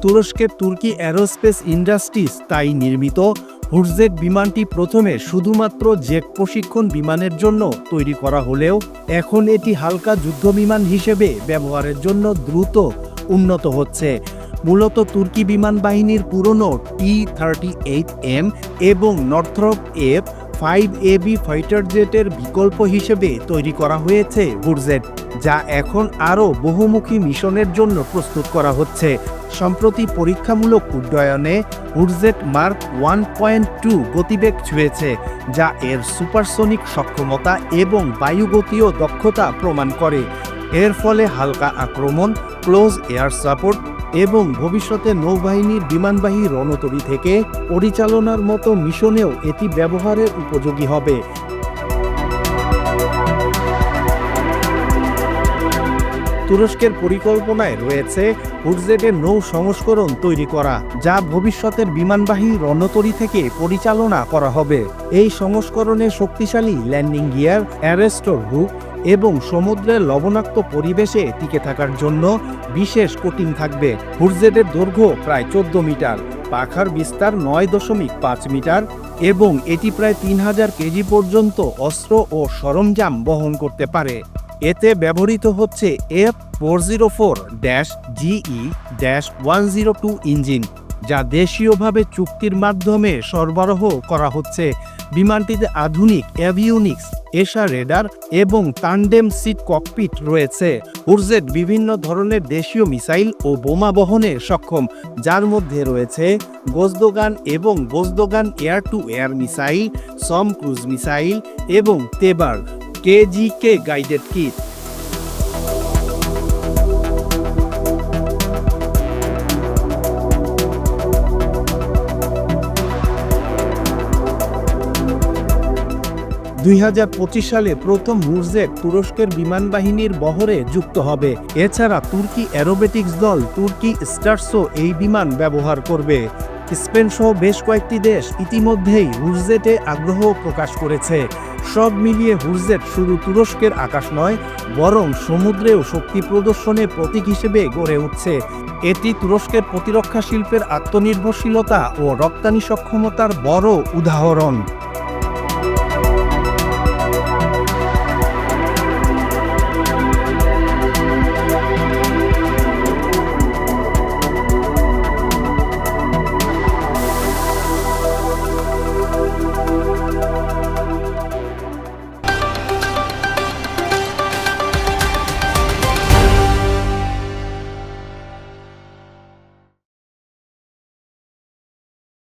তুরস্কের তুর্কি aerospace industries তাই নির্মিত হুরজেট বিমানটি প্রথমে শুধুমাত্র জেট প্রশিক্ষণ বিমানের জন্য তৈরি করা হলেও এখন এটি হালকা যুদ্ধবিমান হিসেবে ব্যবহারের জন্য দ্রুত উন্নত হচ্ছে। মূলত তুর্কি বিমান বাহিনীর পুরনো T-38M এবং নর্থ্রপ F-5AB ফাইটার জেটের বিকল্প হিসেবে তৈরি করা হয়েছে হুরজেট, যা এখন আরও বহুমুখী মিশনের জন্য প্রস্তুত করা হচ্ছে। সম্প্রতি পরীক্ষামূলক উড্ডয়নে হুরজেট মার্ক 1.2 গতিবেগ ছুঁয়েছে, যা এর সুপারসনিক সক্ষমতা এবং বায়ুগতীয় দক্ষতা প্রমাণ করে। এর ফলে হালকা আক্রমণ, ক্লোজ এয়ার সাপোর্ট এবং ভবিষ্যতে নৌবাহিনীর বিমানবাহী রণতরী থেকে পরিচালনার মতো মিশনেও এটি ব্যবহারের উপযোগী হবে। তুরস্কের পরিকল্পনায় রয়েছে হুরজেটের নৌ সংস্করণ তৈরি করা, যা ভবিষ্যতের বিমানবাহী রণতরী থেকে পরিচালনা করা হবে। এই সংস্করণে শক্তিশালী ল্যান্ডিং গিয়ার, অ্যারেস্টর হুক এবং সমুদ্রের লবণাক্ত পরিবেশে টিকে থাকার জন্য বিশেষ কোটিং থাকবে। হুরজেটের দৈর্ঘ্য প্রায় 14 মিটার, পাখার বিস্তার 9.5 মিটার এবং এটি প্রায় 3000 কেজি পর্যন্ত অস্ত্র ও সরঞ্জাম বহন করতে পারে। এতে ব্যবহৃত হচ্ছে F404-GE-102 ইঞ্জিন, যা দেশীয়ভাবে চুক্তির মাধ্যমে সরবরাহ করা হচ্ছে। বিমানটিতে আধুনিক এভিওনিক্স, এশা রেডার এবং টান্ডেম সিট ককপিট রয়েছে। হুরজেট বিভিন্ন ধরনের দেশীয় মিসাইল ও বোমা বহনে সক্ষম, যার মধ্যে রয়েছে গোজদোগান এবং গোজদোগান এয়ার টু এয়ার মিসাইল, সম ক্রুজ মিসাইল এবং তেবার KGK গাইডেড কিট। সালে প্রথম হুরজেট তুরস্কের বিমান বাহিনীর বহরে যুক্ত হবে। এছাড়া তুর্কি অ্যারোবেটিক্স দল তুর্কি স্টারসও এই বিমান ব্যবহার করবে। স্পেন সহ বেশ কয়েকটি দেশ ইতিমধ্যেই হুরজেটে আগ্রহ প্রকাশ করেছে। সব মিলিয়ে হুরজেট শুধু তুরস্কের আকাশ নয়, বরং সমুদ্রেও শক্তি প্রদর্শনের প্রতীক হিসেবে গড়ে উঠছে। এটি তুরস্কের প্রতিরক্ষা শিল্পের আত্মনির্ভরশীলতা ও রপ্তানি সক্ষমতার বড় উদাহরণ।